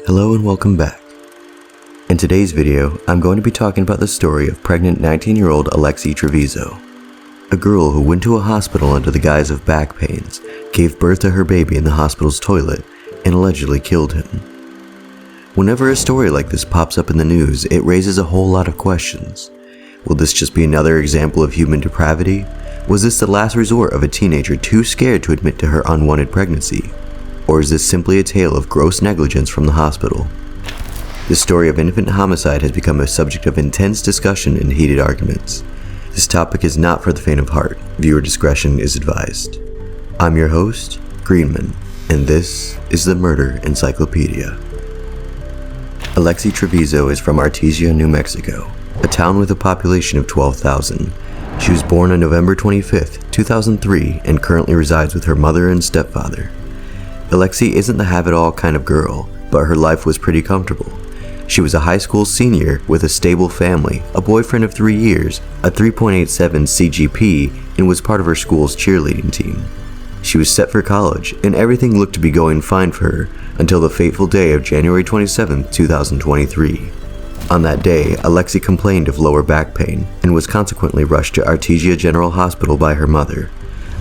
Hello and welcome back. In today's video, I'm going to be talking about the story of pregnant 19-year-old Alexee Trevizo, a girl who went to a hospital under the guise of back pains, gave birth to her baby in the hospital's toilet, and allegedly killed him. Whenever a story like this pops up in the news, it raises a whole lot of questions. Will this just be another example of human depravity? Was this the last resort of a teenager too scared to admit to her unwanted pregnancy? Or is this simply a tale of gross negligence from the hospital? The story of infant homicide has become a subject of intense discussion and heated arguments. This topic is not for the faint of heart. Viewer discretion is advised. I'm your host, Greenman, and this is the Murder Encyclopedia. Alexee Trevizo is from Artesia, New Mexico, a town with a population of 12,000. She was born on November 25, 2003, and currently resides with her mother and stepfather. Alexee isn't the have-it-all kind of girl, but her life was pretty comfortable. She was a high school senior with a stable family, a boyfriend of 3 years, a 3.87 CGP, and was part of her school's cheerleading team. She was set for college, and everything looked to be going fine for her until the fateful day of January 27, 2023. On that day, Alexee complained of lower back pain and was consequently rushed to Artesia General Hospital by her mother.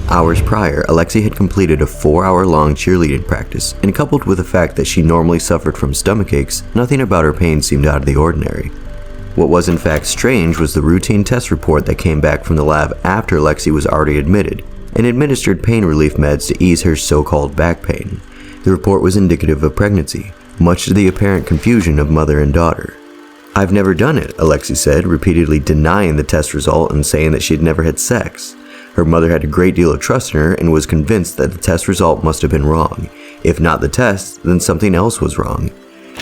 Hours prior, Alexee had completed a 4-hour-long cheerleading practice, and coupled with the fact that she normally suffered from stomach aches, nothing about her pain seemed out of the ordinary. What was in fact strange was the routine test report that came back from the lab after Alexee was already admitted, and administered pain relief meds to ease her so-called back pain. The report was indicative of pregnancy, much to the apparent confusion of mother and daughter. "I've never done it," Alexee said, repeatedly denying the test result and saying that she had never had sex. Her mother had a great deal of trust in her and was convinced that the test result must have been wrong. If not the test, then something else was wrong.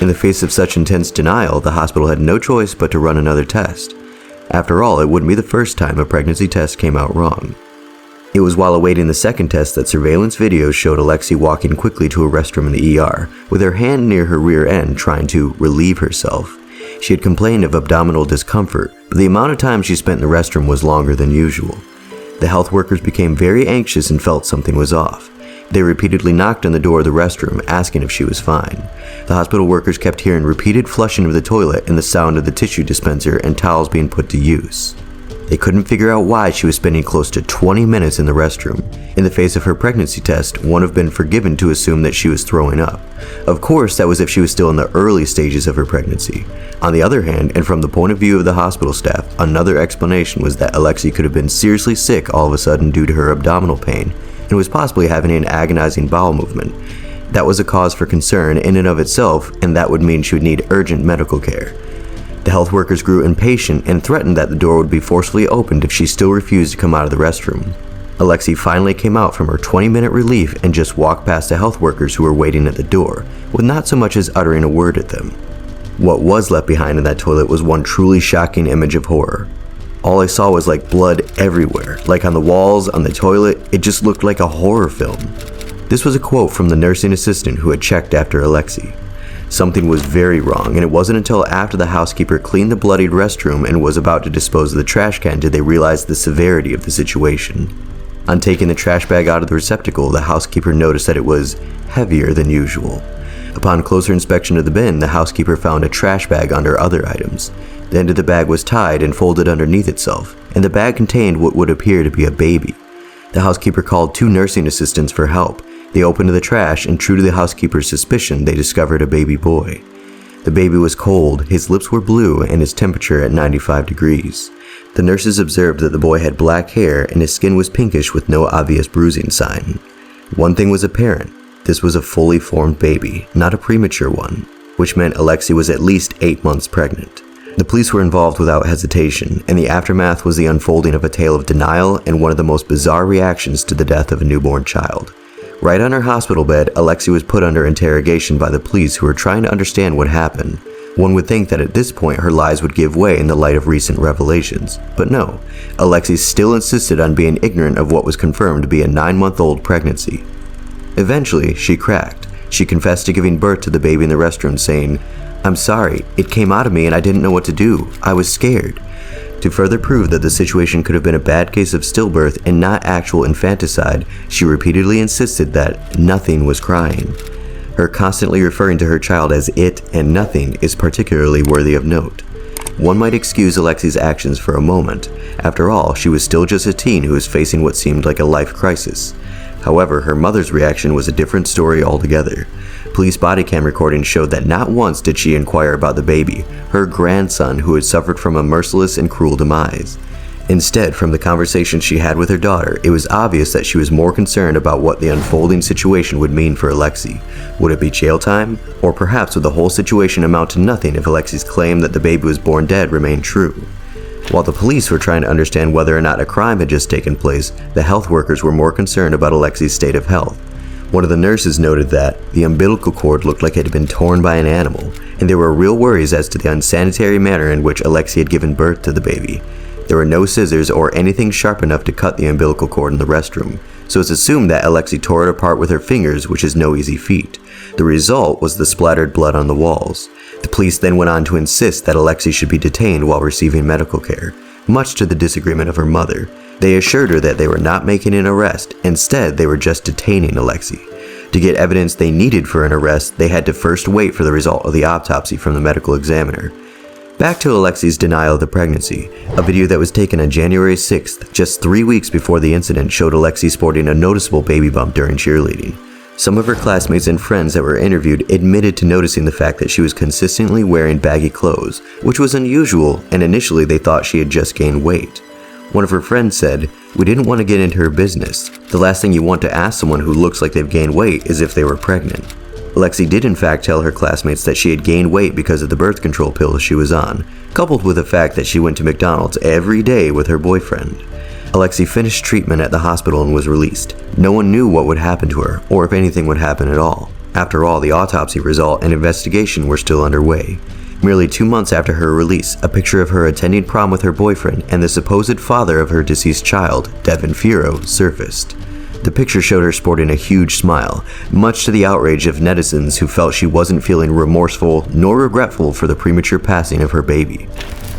In the face of such intense denial, the hospital had no choice but to run another test. After all, it wouldn't be the first time a pregnancy test came out wrong. It was while awaiting the second test that surveillance videos showed Alexee walking quickly to a restroom in the ER, with her hand near her rear end trying to relieve herself. She had complained of abdominal discomfort, but the amount of time she spent in the restroom was longer than usual. The health workers became very anxious and felt something was off. They repeatedly knocked on the door of the restroom, asking if she was fine. The hospital workers kept hearing repeated flushing of the toilet and the sound of the tissue dispenser and towels being put to use. They couldn't figure out why she was spending close to 20 minutes in the restroom. In the face of her pregnancy test, one would have been forgiven to assume that she was throwing up. Of course, that was if she was still in the early stages of her pregnancy. On the other hand, and from the point of view of the hospital staff, another explanation was that Alexee could have been seriously sick all of a sudden due to her abdominal pain, and was possibly having an agonizing bowel movement. That was a cause for concern in and of itself, and that would mean she would need urgent medical care. The health workers grew impatient and threatened that the door would be forcefully opened if she still refused to come out of the restroom. Alexee finally came out from her 20-minute relief and just walked past the health workers who were waiting at the door, with not so much as uttering a word at them. What was left behind in that toilet was one truly shocking image of horror. All I saw was like blood everywhere, like on the walls, on the toilet. It just looked like a horror film. This was a quote from the nursing assistant who had checked after Alexee. Something was very wrong, and it wasn't until after the housekeeper cleaned the bloodied restroom and was about to dispose of the trash can did they realize the severity of the situation. On taking the trash bag out of the receptacle, the housekeeper noticed that it was heavier than usual. Upon closer inspection of the bin, the housekeeper found a trash bag under other items. The end of the bag was tied and folded underneath itself, and the bag contained what would appear to be a baby. The housekeeper called 2 nursing assistants for help. They opened the trash, and true to the housekeeper's suspicion, they discovered a baby boy. The baby was cold, his lips were blue, and his temperature at 95 degrees. The nurses observed that the boy had black hair and his skin was pinkish with no obvious bruising sign. One thing was apparent: this was a fully formed baby, not a premature one, which meant Alexee was at least 8 months pregnant. The police were involved without hesitation, and the aftermath was the unfolding of a tale of denial and one of the most bizarre reactions to the death of a newborn child. Right on her hospital bed, Alexee was put under interrogation by the police who were trying to understand what happened. One would think that at this point her lies would give way in the light of recent revelations, but no. Alexee still insisted on being ignorant of what was confirmed to be a 9-month-old pregnancy. Eventually, she cracked. She confessed to giving birth to the baby in the restroom, saying, "I'm sorry, it came out of me and I didn't know what to do. I was scared." To further prove that the situation could have been a bad case of stillbirth and not actual infanticide, she repeatedly insisted that nothing was crying. Her constantly referring to her child as it and nothing is particularly worthy of note. One might excuse Alexee's actions for a moment. After all, she was still just a teen who was facing what seemed like a life crisis. However, her mother's reaction was a different story altogether. Police body cam recordings showed that not once did she inquire about the baby, her grandson who had suffered from a merciless and cruel demise. Instead, from the conversation she had with her daughter, it was obvious that she was more concerned about what the unfolding situation would mean for Alexee. Would it be jail time? Or perhaps would the whole situation amount to nothing if Alexee's claim that the baby was born dead remained true? While the police were trying to understand whether or not a crime had just taken place, the health workers were more concerned about Alexee's state of health. One of the nurses noted that the umbilical cord looked like it had been torn by an animal, and there were real worries as to the unsanitary manner in which Alexee had given birth to the baby. There were no scissors or anything sharp enough to cut the umbilical cord in the restroom, so it's assumed that Alexee tore it apart with her fingers, which is no easy feat. The result was the splattered blood on the walls. The police then went on to insist that Alexee should be detained while receiving medical care, much to the disagreement of her mother. They assured her that they were not making an arrest, instead they were just detaining Alexee. To get evidence they needed for an arrest, they had to first wait for the result of the autopsy from the medical examiner. Back to Alexee's denial of the pregnancy. A video that was taken on January 6th, just 3 weeks before the incident, showed Alexee sporting a noticeable baby bump during cheerleading. Some of her classmates and friends that were interviewed admitted to noticing the fact that she was consistently wearing baggy clothes, which was unusual, and initially they thought she had just gained weight. One of her friends said, "We didn't want to get into her business. The last thing you want to ask someone who looks like they've gained weight is if they were pregnant." Alexee did in fact tell her classmates that she had gained weight because of the birth control pills she was on, coupled with the fact that she went to McDonald's every day with her boyfriend. Alexee finished treatment at the hospital and was released. No one knew what would happen to her, or if anything would happen at all. After all, the autopsy result and investigation were still underway. Merely 2 months after her release, a picture of her attending prom with her boyfriend and the supposed father of her deceased child, Devin Furo, surfaced. The picture showed her sporting a huge smile, much to the outrage of netizens who felt she wasn't feeling remorseful nor regretful for the premature passing of her baby.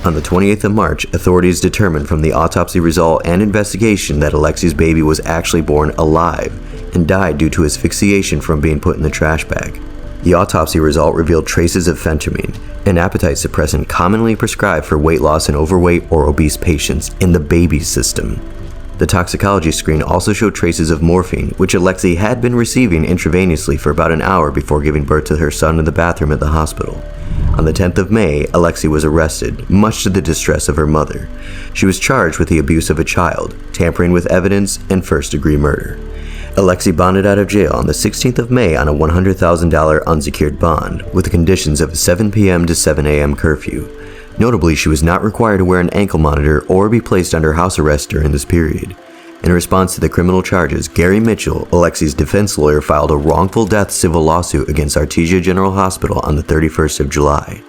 On the 28th of March, authorities determined from the autopsy result and investigation that Alexee's baby was actually born alive and died due to asphyxiation from being put in the trash bag. The autopsy result revealed traces of phentermine, an appetite suppressant commonly prescribed for weight loss in overweight or obese patients, in the baby's system. The toxicology screen also showed traces of morphine, which Alexee had been receiving intravenously for about an hour before giving birth to her son in the bathroom at the hospital. On the 10th of May, Alexee was arrested, much to the distress of her mother. She was charged with the abuse of a child, tampering with evidence, and first-degree murder. Alexee bonded out of jail on the 16th of May on a $100,000 unsecured bond, with the conditions of a 7 p.m. to 7 a.m. curfew. Notably, she was not required to wear an ankle monitor or be placed under house arrest during this period. In response to the criminal charges, Gary Mitchell, Alexee's defense lawyer, filed a wrongful death civil lawsuit against Artesia General Hospital on the 31st of July.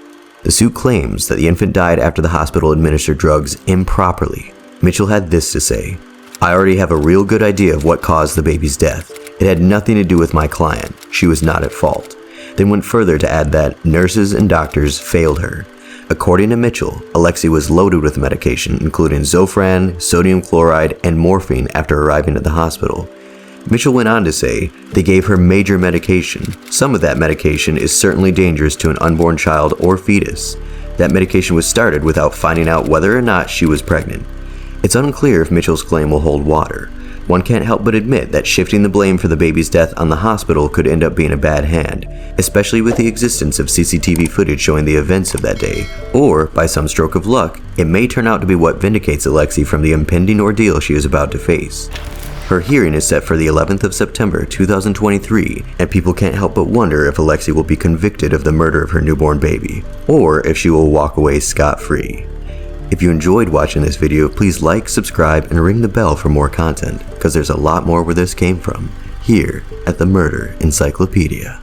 The suit claims that the infant died after the hospital administered drugs improperly. Mitchell had this to say, "I already have a real good idea of what caused the baby's death. It had nothing to do with my client. She was not at fault." Then went further to add that nurses and doctors failed her. According to Mitchell, Alexee was loaded with medication, including Zofran, sodium chloride, and morphine after arriving at the hospital. Mitchell went on to say, "They gave her major medication. Some of that medication is certainly dangerous to an unborn child or fetus. That medication was started without finding out whether or not she was pregnant." It's unclear if Mitchell's claim will hold water. One can't help but admit that shifting the blame for the baby's death on the hospital could end up being a bad hand, especially with the existence of CCTV footage showing the events of that day, or, by some stroke of luck, it may turn out to be what vindicates Alexee from the impending ordeal she is about to face. Her hearing is set for the 11th of September 2023, and people can't help but wonder if Alexee will be convicted of the murder of her newborn baby, or if she will walk away scot-free. If you enjoyed watching this video, please like, subscribe, and ring the bell for more content, because there's a lot more where this came from, here at the Murder Encyclopedia.